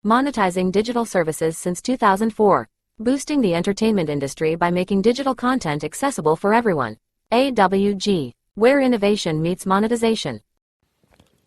Monetizing digital services since 2004. Boosting the entertainment industry by making digital content accessible for everyone. AWG, where innovation meets monetization.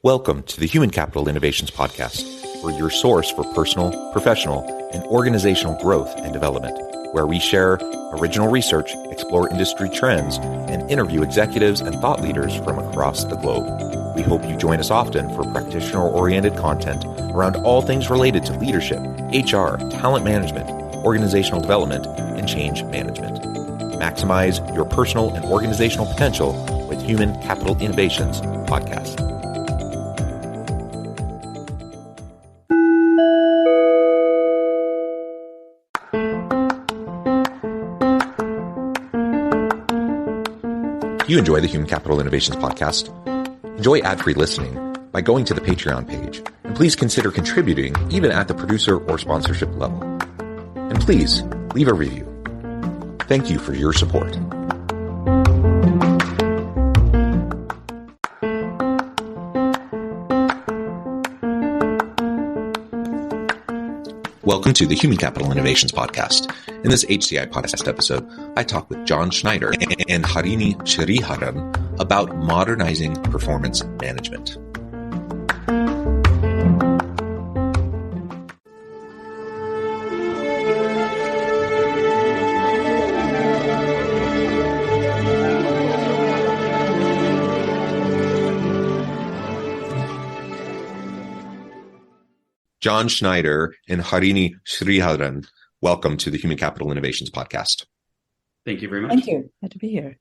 Welcome to the Human Capital Innovations Podcast. We're your source for personal, professional, and organizational growth and development, where we share original research, explore industry trends, and interview executives and thought leaders from across the globe. We hope you join us often for practitioner-oriented content around all things related to leadership, HR, talent management, organizational development, and change management. Maximize your personal and organizational potential with Human Capital Innovations Podcast. If you enjoy the Human Capital Innovations Podcast, enjoy ad-free listening by going to the Patreon page, and please consider contributing even at the producer or sponsorship level. And please leave a review. Thank you for your support. Welcome to the Human Capital Innovations Podcast. In this HCI Podcast episode, I talk with John Schneider and Harini Sridharan about modernizing performance management. John Schneider and Harini Sridharan, welcome to the Human Capital Innovations Podcast. Thank you very much. Thank you. Glad to be here.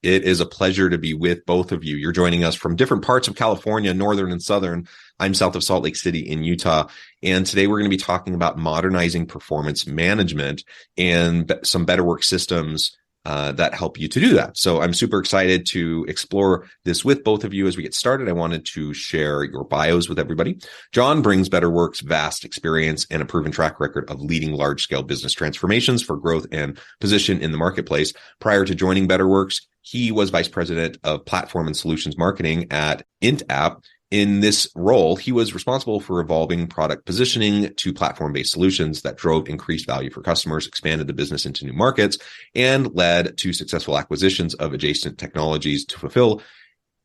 It is a pleasure to be with both of you. You're joining us from different parts of California, northern and southern. I'm south of Salt Lake City in Utah. And today we're going to be talking about modernizing performance management and some better work systems that help you to do that. So I'm super excited to explore this with both of you. As we get started, I wanted to share your bios with everybody. John brings BetterWorks' vast experience and a proven track record of leading large-scale business transformations for growth and position in the marketplace. Prior to joining BetterWorks, he was vice president of platform and solutions marketing at IntApp. In this role, he was responsible for evolving product positioning to platform-based solutions that drove increased value for customers, expanded the business into new markets, and led to successful acquisitions of adjacent technologies to fulfill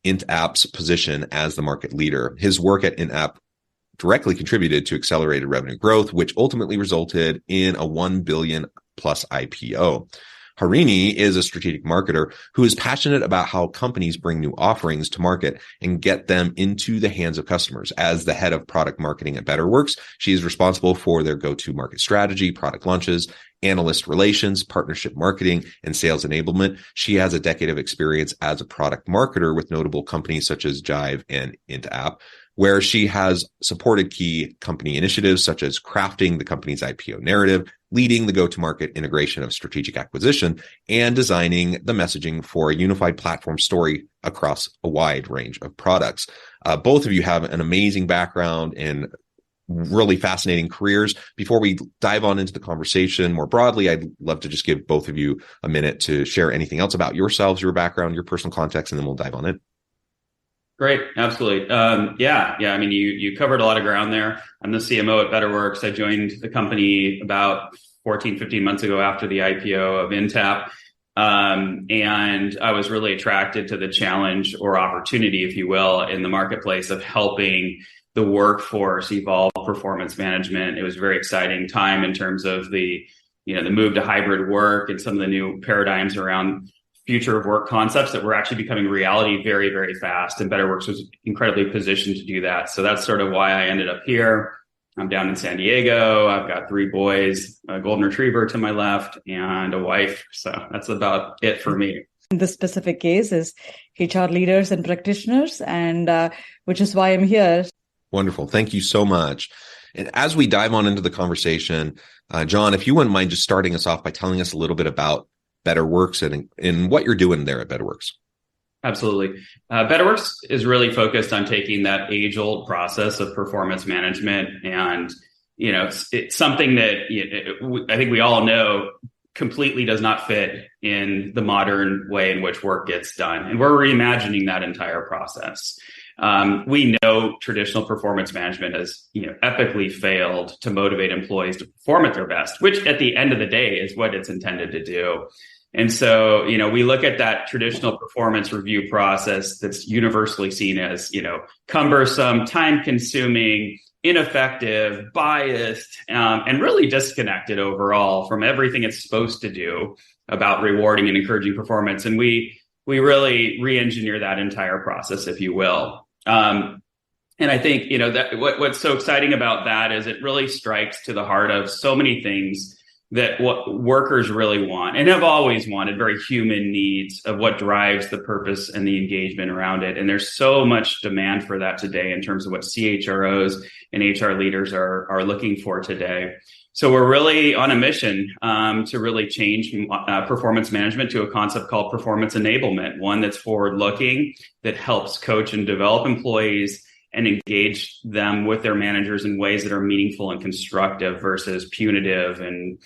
IntApp's position as the market leader. His work at IntApp directly contributed to accelerated revenue growth, which ultimately resulted in a $1 billion plus IPO. Harini is a strategic marketer who is passionate about how companies bring new offerings to market and get them into the hands of customers. As the head of product marketing at BetterWorks, she is responsible for their go-to market strategy, product launches, analyst relations, partnership marketing, and sales enablement. She has a decade of experience as a product marketer with notable companies such as Jive and IntApp, where she has supported key company initiatives such as crafting the company's IPO narrative, leading the go-to-market integration of strategic acquisition, and designing the messaging for a unified platform story across a wide range of products. Both of you have an amazing background and really fascinating careers. Before we dive on into the conversation more broadly, I'd love to just give both of you a minute to share anything else about yourselves, your background, your personal context, and then we'll dive on in. Great. Absolutely. Yeah. I mean, you covered a lot of ground there. I'm the CMO at BetterWorks. I joined the company about 15 months ago after the IPO of IntApp. And I was really attracted to the challenge or opportunity, if you will, in the marketplace of helping the workforce evolve performance management. It was a very exciting time in terms of the move to hybrid work and some of the new paradigms around future of work concepts that were actually becoming reality very, very fast. And BetterWorks was incredibly positioned to do that. So that's sort of why I ended up here. I'm down in San Diego. I've got 3 boys, a golden retriever to my left, and a wife. So that's about it for me. The specific case is HR leaders and practitioners, and which is why I'm here. Wonderful. Thank you so much. And as we dive on into the conversation, John, if you wouldn't mind just starting us off by telling us a little bit about BetterWorks and what you're doing there at BetterWorks. Absolutely. BetterWorks is really focused on taking that age-old process of performance management, and it's something that I think we all know completely does not fit in the modern way in which work gets done, and we're reimagining that entire process. We know traditional performance management has, epically failed to motivate employees to perform at their best, which at the end of the day is what it's intended to do. And so, we look at that traditional performance review process that's universally seen as, cumbersome, time consuming, ineffective, biased, and really disconnected overall from everything it's supposed to do about rewarding and encouraging performance. And we really re-engineer that entire process, if you will. And I think, that what's so exciting about that is it really strikes to the heart of so many things that what workers really want and have always wanted, very human needs of what drives the purpose and the engagement around it. And there's so much demand for that today in terms of what CHROs and HR leaders are looking for today. So we're really on a mission to really change performance management to a concept called performance enablement, one that's forward-looking, that helps coach and develop employees and engage them with their managers in ways that are meaningful and constructive versus punitive and,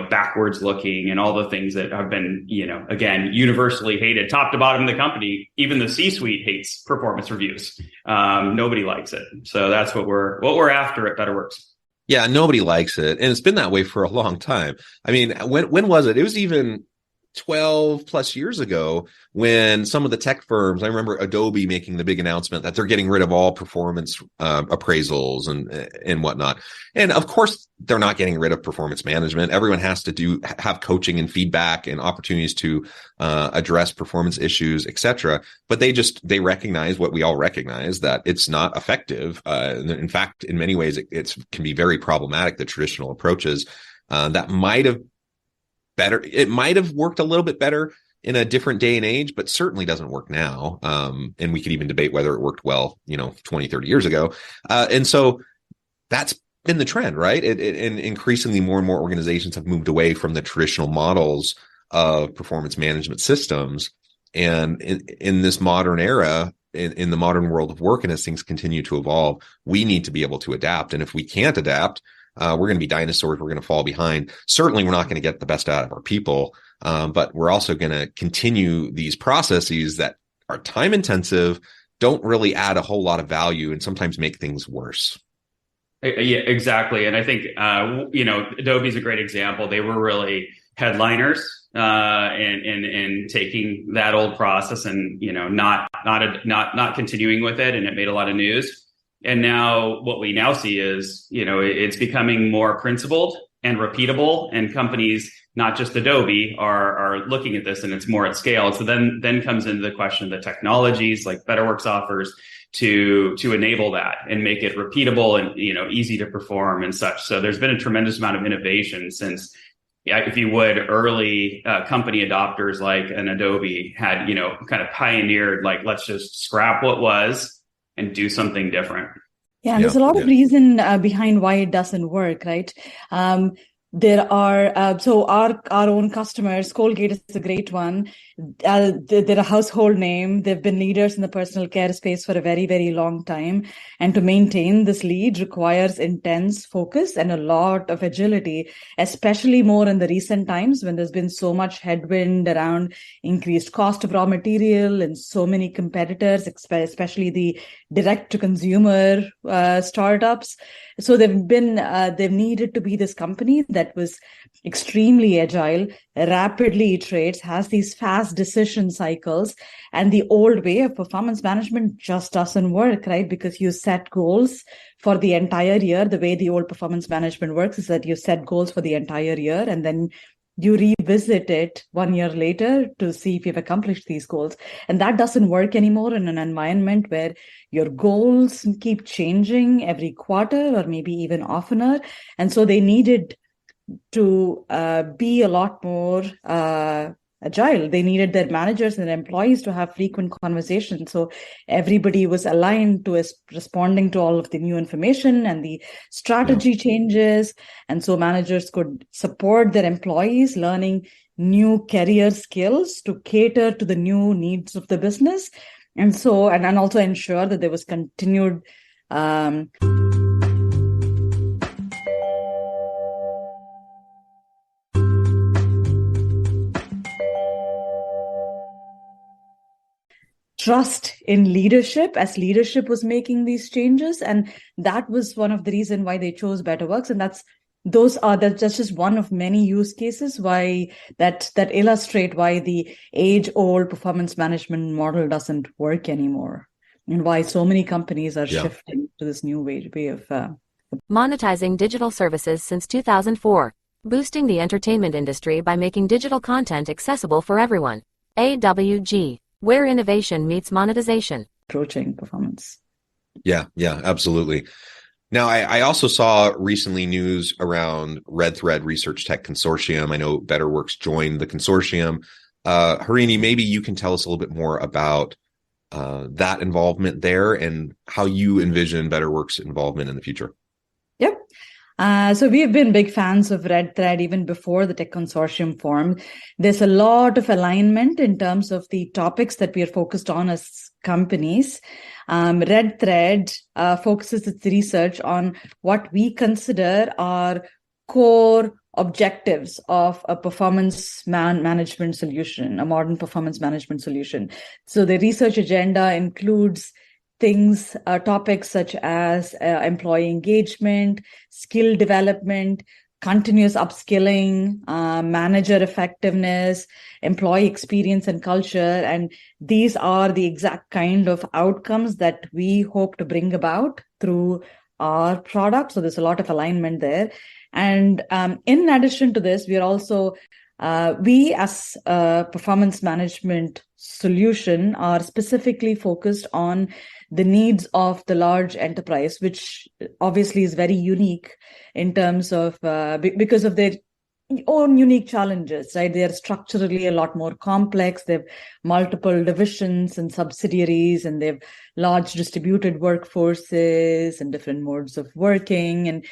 backwards looking and all the things that have been, again, universally hated, top to bottom of the company. Even the C-suite hates performance reviews. Nobody likes it. So that's what we're after at BetterWorks. Yeah, nobody likes it. And it's been that way for a long time. I mean, when was it? It was even 12 plus years ago when some of the tech firms, I remember Adobe making the big announcement that they're getting rid of all performance appraisals and whatnot. And of course, they're not getting rid of performance management. Everyone has to have coaching and feedback and opportunities to address performance issues, etc. But they recognize what we all recognize, that it's not effective. In fact, in many ways, it can be very problematic, the traditional approaches that might have worked a little bit better in a different day and age, but certainly doesn't work now. And we could even debate whether it worked well, 20, 30 years ago. And so that's been the trend, right? And increasingly more and more organizations have moved away from the traditional models of performance management systems. And in this modern era, in the modern world of work, and as things continue to evolve, we need to be able to adapt. And if we can't adapt, we're going to be dinosaurs. We're going to fall behind. Certainly, we're not going to get the best out of our people, but we're also going to continue these processes that are time intensive, don't really add a whole lot of value, and sometimes make things worse. Yeah, exactly. And I think, Adobe's a great example. They were really headliners in taking that old process and, not continuing with it. And it made a lot of news. And now what we now see is, it's becoming more principled and repeatable, and companies, not just Adobe, are looking at this, and it's more at scale. So then comes into the question of the technologies like BetterWorks offers to enable that and make it repeatable and, easy to perform and such. So there's been a tremendous amount of innovation since, if you would, early company adopters like an Adobe had, kind of pioneered, like, let's just scrap what was and do something different. Yeah, and there's a lot of reason behind why it doesn't work, right? There are, so our own customers, Colgate is a great one. They're a household name. They've been leaders in the personal care space for a very, very long time. And to maintain this lead requires intense focus and a lot of agility, especially more in the recent times when there's been so much headwind around increased cost of raw material and so many competitors, especially the direct-to-consumer startups. So they've needed to be this company that was extremely agile, rapidly iterates, has these fast decision cycles, and the old way of performance management just doesn't work, right? Because you set goals for the entire year. The way the old performance management works is that you set goals for the entire year, and then you revisit it 1 year later to see if you've accomplished these goals. And that doesn't work anymore in an environment where your goals keep changing every quarter or maybe even oftener. And so they needed to be a lot more agile. They needed their managers and their employees to have frequent conversations. So everybody was aligned to responding to all of the new information and the strategy changes. And so managers could support their employees learning new career skills to cater to the new needs of the business. And so, and also ensure that there was continued trust in leadership as leadership was making these changes. And that was one of the reasons why they chose BetterWorks. And that's just one of many use cases why that illustrate why the age-old performance management model doesn't work anymore, and why so many companies are shifting to this new way of monetizing digital services since 2004, boosting the entertainment industry by making digital content accessible for everyone. AWG, where innovation meets monetization. Approaching performance. Yeah, absolutely. Now, I also saw recently news around Red Thread Research Tech Consortium. I know BetterWorks joined the consortium. Harini, maybe you can tell us a little bit more about that involvement there and how you envision BetterWorks' involvement in the future. Yep. So we have been big fans of Red Thread even before the Tech Consortium formed. There's a lot of alignment in terms of the topics that we are focused on as companies. Red Thread focuses its research on what we consider are core objectives of a performance management solution, a modern performance management solution. So the research agenda includes topics such as employee engagement, skill development, continuous upskilling, manager effectiveness, employee experience and culture. And these are the exact kind of outcomes that we hope to bring about through our product. So there's a lot of alignment there. And in addition to this, we are also we as a performance management solution are specifically focused on the needs of the large enterprise, which obviously is very unique in terms of because of their own unique challenges, right? They are structurally a lot more complex. They have multiple divisions and subsidiaries, and they have large distributed workforces and different modes of working. And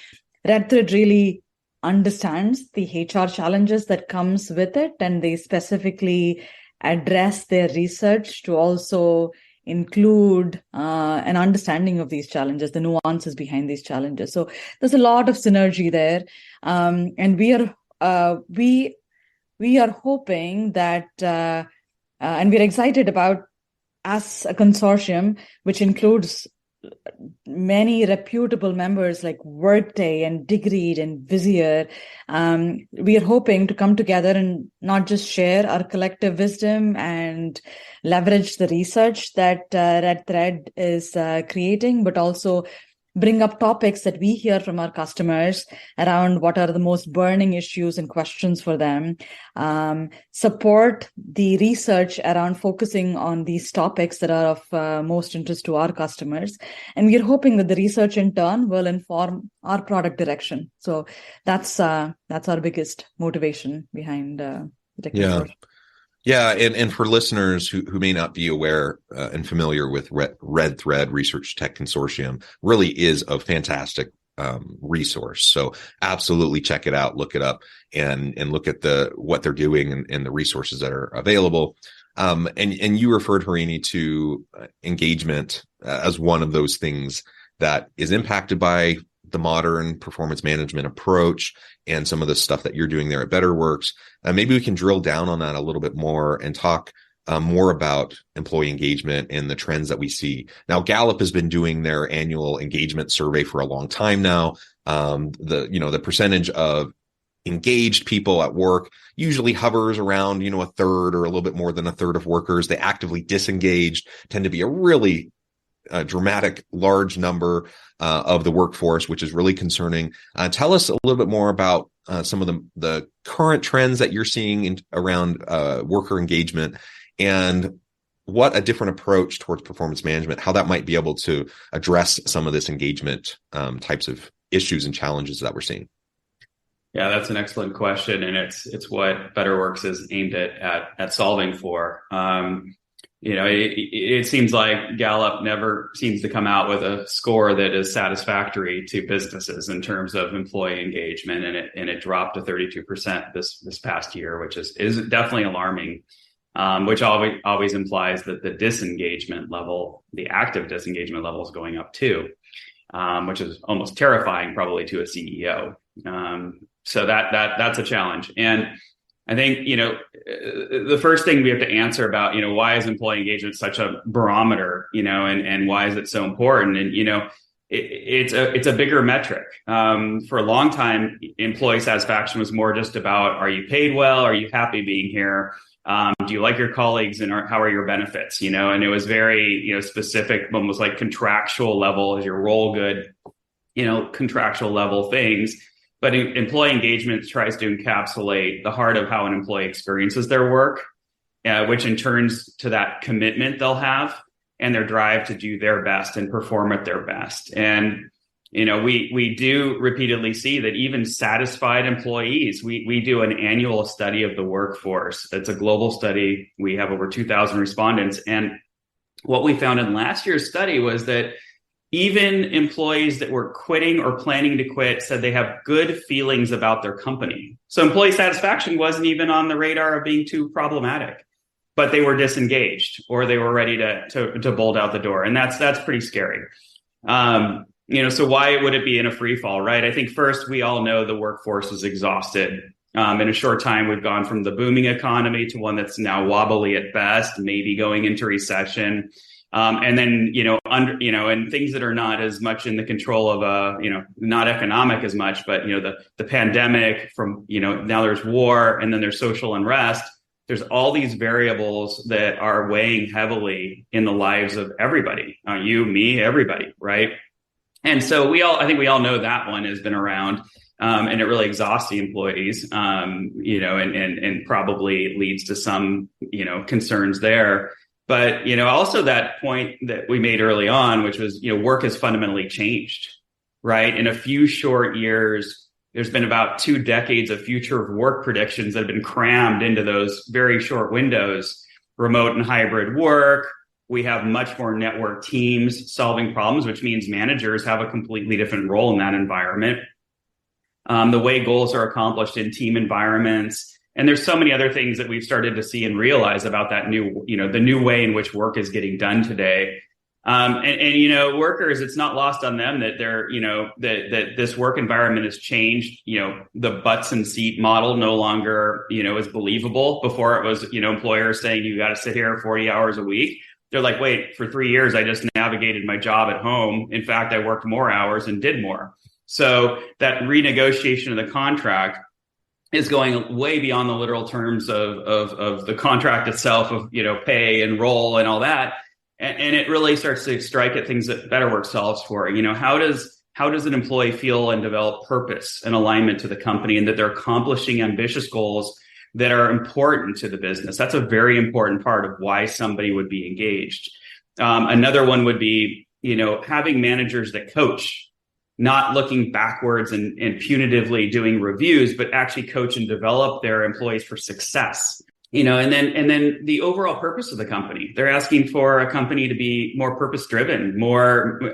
Red Thread really understands the HR challenges that comes with it, and they specifically address their research to also include an understanding of these challenges, the nuances behind these challenges. So there's a lot of synergy there, and we are hoping that, and we're excited about, as a consortium, which includes many reputable members like Workday and Degreed and Visier. We are hoping to come together and not just share our collective wisdom and leverage the research that Red Thread is creating, but also bring up topics that we hear from our customers around what are the most burning issues and questions for them, support the research around focusing on these topics that are of most interest to our customers. And we're hoping that the research in turn will inform our product direction. So that's our biggest motivation behind the technology. Yeah, and for listeners who may not be aware and familiar with Red Thread Research Tech Consortium, really is a fantastic resource. So absolutely check it out, look it up, and look at what they're doing and the resources that are available. And you referred, Harini, to engagement as one of those things that is impacted by the modern performance management approach and some of the stuff that you're doing there at BetterWorks. Maybe we can drill down on that a little bit more and talk more about employee engagement and the trends that we see. Now, Gallup has been doing their annual engagement survey for a long time now. The percentage of engaged people at work usually hovers around, a third or a little bit more than a third of workers. The actively disengaged tend to be a really dramatic, large number of the workforce, which is really concerning. Tell us a little bit more about some of the current trends that you're seeing around worker engagement and what a different approach towards performance management, how that might be able to address some of this engagement types of issues and challenges that we're seeing. Yeah, that's an excellent question, and it's what BetterWorks is aimed at solving for. It seems like Gallup never seems to come out with a score that is satisfactory to businesses in terms of employee engagement, and it dropped to 32% this past year, which is definitely alarming. Which always implies that the disengagement level, the active disengagement level, is going up too, which is almost terrifying, probably to a CEO. So that's a challenge. And I think, the first thing we have to answer about, why is employee engagement such a barometer, and why is it so important? And, it's a bigger metric. For a long time, employee satisfaction was more just about, are you paid well? Are you happy being here? Do you like your colleagues, and how are your benefits? And it was very, specific, almost like contractual level. Is your role good? Contractual level things. But employee engagement tries to encapsulate the heart of how an employee experiences their work, which in turns to that commitment they'll have and their drive to do their best and perform at their best. And, we do repeatedly see that even satisfied employees, we do an annual study of the workforce. It's a global study. We have over 2,000 respondents. And what we found in last year's study was that even employees that were quitting or planning to quit said they have good feelings about their company. So employee satisfaction wasn't even on the radar of being too problematic, but they were disengaged or they were ready to bolt out the door. And that's pretty scary. So why would it be in a free fall, right? I think first, we all know the workforce is exhausted. In a short time, we've gone from the booming economy to one that's now wobbly at best, maybe going into recession. And then, and things that are not as much in the control of, not economic as much, but, the pandemic from, now there's war and then there's social unrest. There's all these variables that are weighing heavily in the lives of everybody, you, me, everybody. Right. And so I think we all know that one has been around, and it really exhausts the employees, and probably leads to some, concerns there. But, also that point that we made early on, which was, work has fundamentally changed, right? In a few short years, there's been about 2 decades of future of work predictions that have been crammed into those very short windows. Remote and hybrid work. We have much more network teams solving problems, which means managers have a completely different role in that environment. The way goals are accomplished in team environments. And there's so many other things that we've started to see and realize about that new, the new way in which work is getting done today. And workers, it's not lost on them that they're, that this work environment has changed. The butts and seat model no longer, is believable. Before it was, employers saying you got to sit here 40 hours a week. They're like, wait, for 3 years, I just navigated my job at home. In fact, I worked more hours and did more. So that renegotiation of the contract is going way beyond the literal terms of the contract itself, of, pay and role and all that. And it really starts to strike at things that Better Work solves for. How does an employee feel and develop purpose and alignment to the company, and that they're accomplishing ambitious goals that are important to the business? That's a very important part of why somebody would be engaged. Another one would be, having managers that coach, not looking backwards and punitively doing reviews, but actually coach and develop their employees for success. And then the overall purpose of the company. They're asking for a company to be more purpose driven,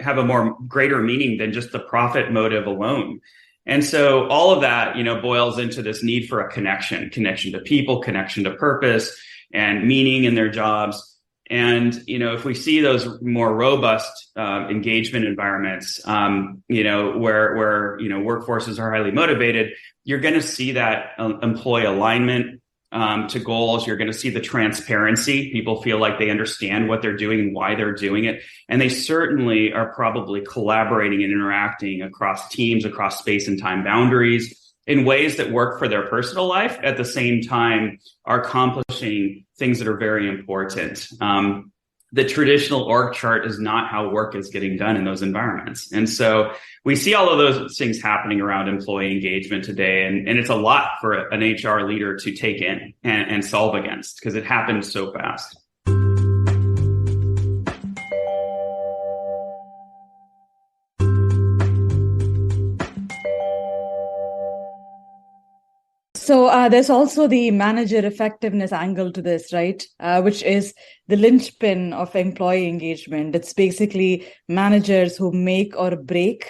have a more greater meaning than just the profit motive alone. And so all of that, boils into this need for a connection to people, connection to purpose and meaning in their jobs. And, if we see those more robust engagement environments, where workforces are highly motivated, you're going to see that employee alignment to goals. You're going to see the transparency. People feel like they understand what they're doing and why they're doing it. And they certainly are probably collaborating and interacting across teams, across space and time boundaries in ways that work for their personal life, at the same time are accomplishing things that are very important. The traditional org chart is not how work is getting done in those environments. And so we see all of those things happening around employee engagement today. And it's a lot for an HR leader to take in and solve against, because it happens so fast. So there's also the manager effectiveness angle to this, right? Which is the linchpin of employee engagement. It's basically managers who make or break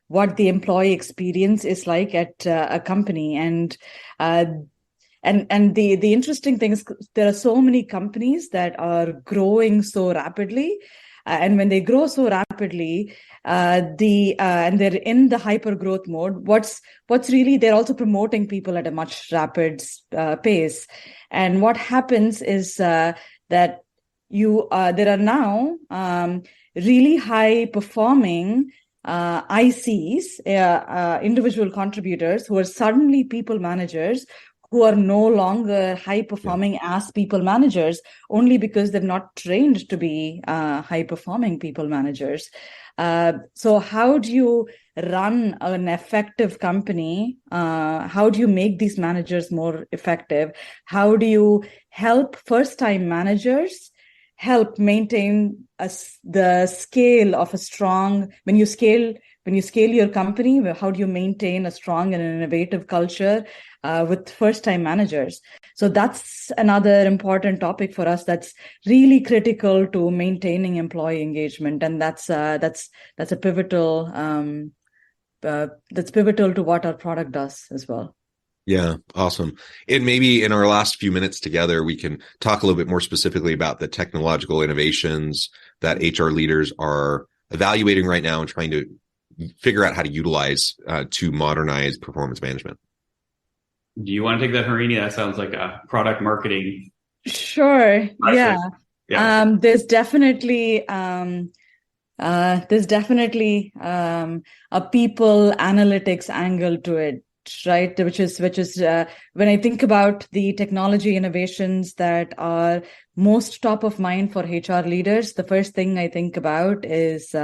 what the employee experience is like at a company. And the interesting thing is there are so many companies that are growing so rapidly and when they grow so rapidly, and they're in the hyper growth mode, what's really, they're also promoting people at a much rapid pace. And what happens is that there are now really high performing ICs, individual contributors, who are suddenly people managers, who are no longer high performing as people managers, only because they're not trained to be high performing people managers. So how do you run an effective company? How do you make these managers more effective? How do you help first time managers help maintain the scale of a strong, when you scale your company, how do you maintain a strong and innovative culture with first-time managers? So that's another important topic for us. That's really critical to maintaining employee engagement, and that's a pivotal that's pivotal to what our product does as well. Yeah, awesome. And maybe in our last few minutes together, we can talk a little bit more specifically about the technological innovations that HR leaders are evaluating right now and trying to figure out how to utilize to modernize performance management. Do you want to take that, Harini? That sounds like a product marketing. Sure. Yeah. There's definitely a people analytics angle to it, right? Which is when I think about the technology innovations that are most top of mind for HR leaders, the first thing I think about is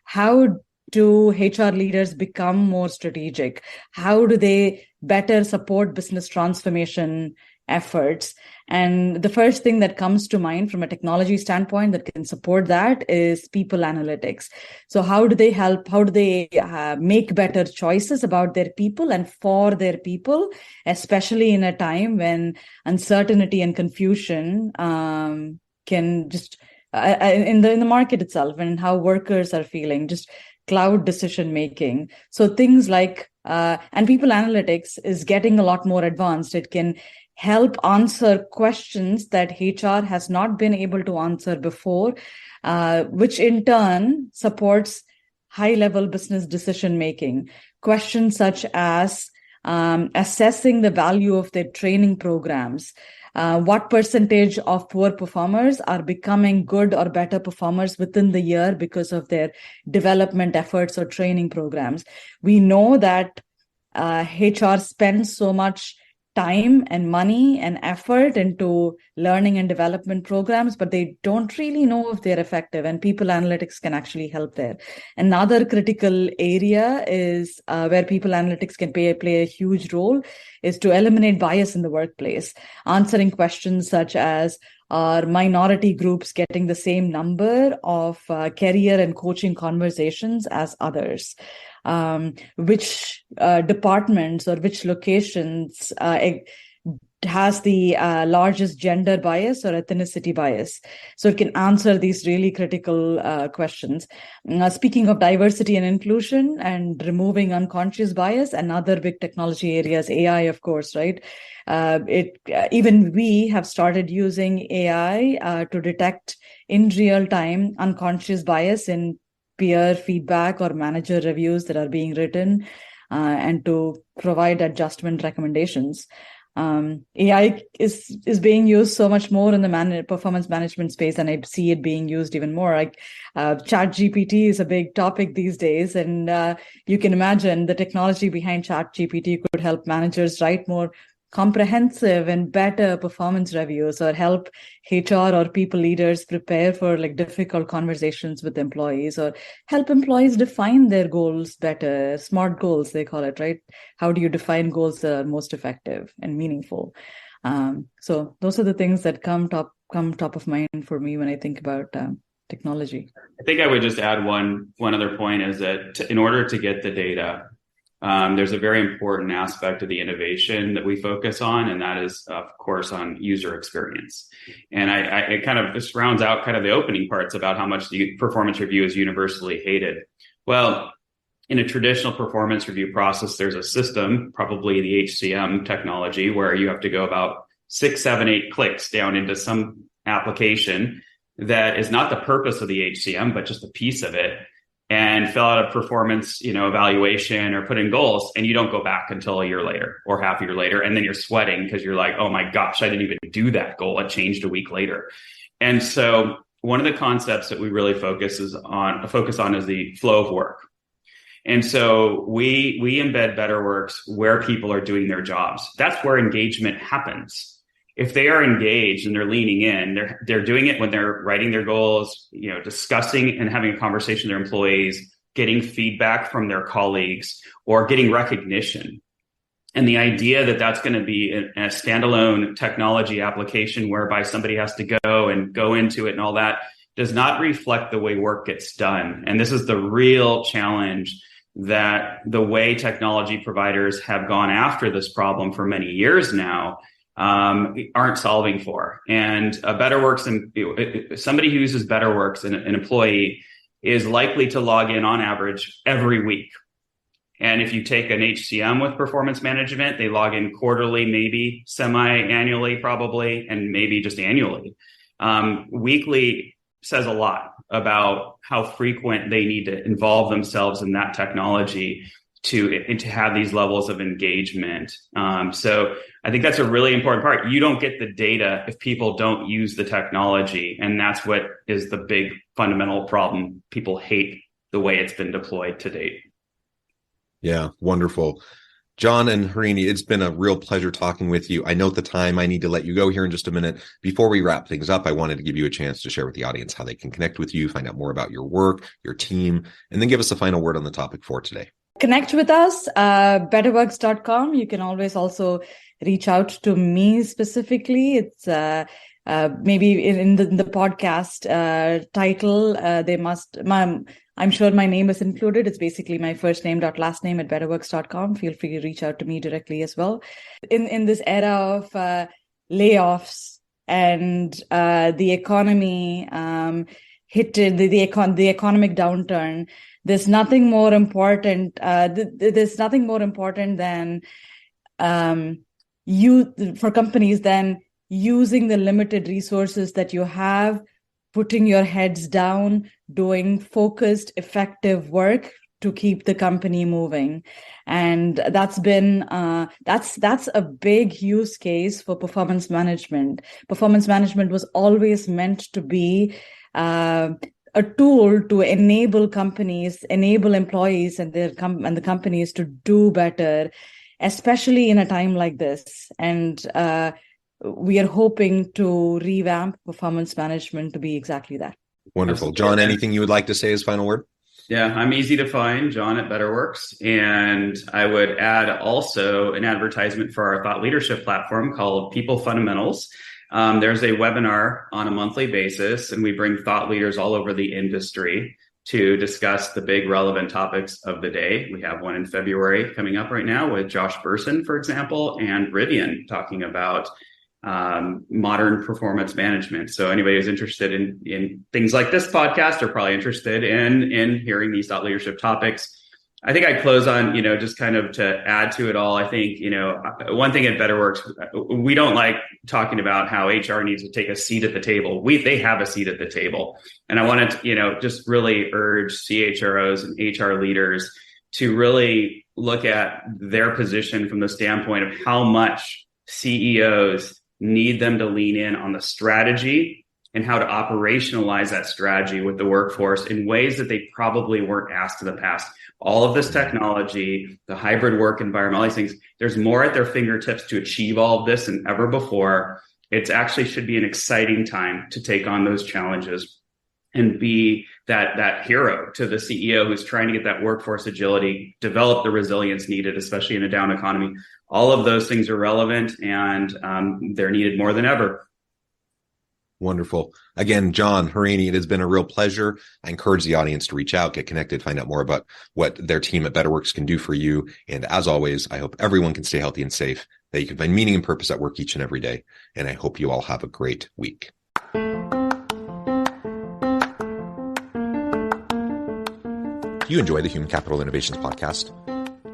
how do HR leaders become more strategic? How do they better support business transformation efforts? And the first thing that comes to mind from a technology standpoint that can support that is people analytics. So how do they help? How do they make better choices about their people and for their people, especially in a time when uncertainty and confusion can just in the market itself, and how workers are feeling, just cloud decision making. So things like and people analytics is getting a lot more advanced. It can help answer questions that HR has not been able to answer before, which in turn supports high-level business decision-making. Questions such as assessing the value of their training programs. What percentage of poor performers are becoming good or better performers within the year because of their development efforts or training programs? We know that HR spends so much time and money and effort into learning and development programs, but they don't really know if they're effective, and people analytics can actually help there. Another critical area is where people analytics can play a huge role is to eliminate bias in the workplace, answering questions such as, are minority groups getting the same number of career and coaching conversations as others? Which departments or which locations has the largest gender bias or ethnicity bias? So it can answer these really critical questions. Speaking of diversity and inclusion and removing unconscious bias, another big technology area is AI, of course, right? Even we have started using AI to detect in real time unconscious bias in peer feedback or manager reviews that are being written, and to provide adjustment recommendations. AI is being used so much more in the performance management space, and I see it being used even more. Like ChatGPT is a big topic these days, and you can imagine the technology behind ChatGPT could help managers write more comprehensive and better performance reviews, or help HR or people leaders prepare for like difficult conversations with employees, or help employees define their goals better. SMART goals, they call it, right? How do you define goals that are most effective and meaningful? So those are the things that come top of mind for me when I think about technology. I think I would just add one other point is that in order to get the data, there's a very important aspect of the innovation that we focus on, and that is, of course, on user experience. And it kind of just rounds out kind of the opening parts about how much the performance review is universally hated. Well, in a traditional performance review process, there's a system, probably the HCM technology, where you have to go about 6, 7, 8 clicks down into some application that is not the purpose of the HCM, but just a piece of it, and fill out a performance, evaluation or put in goals, and you don't go back until a year later or half a year later. And then you're sweating because you're like, oh my gosh, I didn't even do that goal. It changed a week later. And so one of the concepts that we really focus on is the flow of work. And so we embed BetterWorks where people are doing their jobs. That's where engagement happens. If they are engaged and they're leaning in, they're doing it when they're writing their goals, discussing and having a conversation with their employees, getting feedback from their colleagues, or getting recognition. And the idea that that's going to be a standalone technology application whereby somebody has to go into it and all that does not reflect the way work gets done. And this is the real challenge that the way technology providers have gone after this problem for many years now aren't solving for. And BetterWorks, and somebody who uses BetterWorks, an employee, is likely to log in on average every week. And if you take an HCM with performance management, they log in quarterly, maybe semi-annually, probably, and maybe just annually. Weekly says a lot about how frequent they need to involve themselves in that technology to have these levels of engagement. So I think that's a really important part. You don't get the data if people don't use the technology. And that's what is the big fundamental problem. People hate the way it's been deployed to date. Yeah, wonderful. John and Harini, it's been a real pleasure talking with you. I note the time. I need to let you go here in just a minute. Before we wrap things up, I wanted to give you a chance to share with the audience how they can connect with you, find out more about your work, your team, and then give us a final word on the topic for today. Connect with us, betterworks.com. You can always also reach out to me specifically. It's maybe in the podcast title, I'm sure my name is included. It's basically my first name dot last name at betterworks.com. Feel free to reach out to me directly as well. In this era of layoffs and the economy hit the economic downturn, there's nothing more important. There's nothing more important than for companies than using the limited resources that you have, putting your heads down, doing focused, effective work to keep the company moving. And that's been that's a big use case for performance management. Performance management was always meant to be a tool to enable employees and the companies to do better, especially in a time like this. And we are hoping to revamp performance management to be exactly that. Wonderful. John, anything you would like to say as final word? Yeah, I'm easy to find, John at BetterWorks. And I would add also an advertisement for our thought leadership platform called People Fundamentals. There's a webinar on a monthly basis, and we bring thought leaders all over the industry to discuss the big relevant topics of the day. We have one in February coming up right now with Josh Burson, for example, and Rivian talking about modern performance management. So anybody who's interested in things like this podcast are probably interested in hearing these thought leadership topics. I think I'd close on, just kind of to add to it all. I think, one thing at BetterWorks, we don't like talking about how HR needs to take a seat at the table. They have a seat at the table. And I wanted to, just really urge CHROs and HR leaders to really look at their position from the standpoint of how much CEOs need them to lean in on the strategy and how to operationalize that strategy with the workforce in ways that they probably weren't asked in the past. All of this technology, the hybrid work environment, all these things, there's more at their fingertips to achieve all of this than ever before. It actually should be an exciting time to take on those challenges and be that hero to the CEO who's trying to get that workforce agility, develop the resilience needed, especially in a down economy. All of those things are relevant, and they're needed more than ever. Wonderful. Again, John, Harini, it has been a real pleasure. I encourage the audience to reach out, get connected, find out more about what their team at BetterWorks can do for you. And as always, I hope everyone can stay healthy and safe, that you can find meaning and purpose at work each and every day. And I hope you all have a great week. If you enjoy the Human Capital Innovations podcast,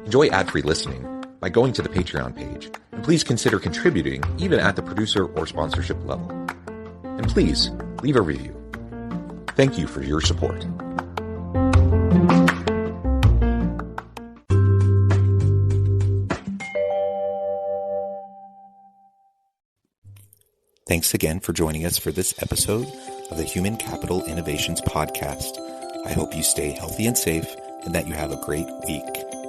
enjoy ad-free listening by going to the Patreon page. And please consider contributing even at the producer or sponsorship level. And please leave a review. Thank you for your support. Thanks again for joining us for this episode of the Human Capital Innovations Podcast. I hope you stay healthy and safe and that you have a great week.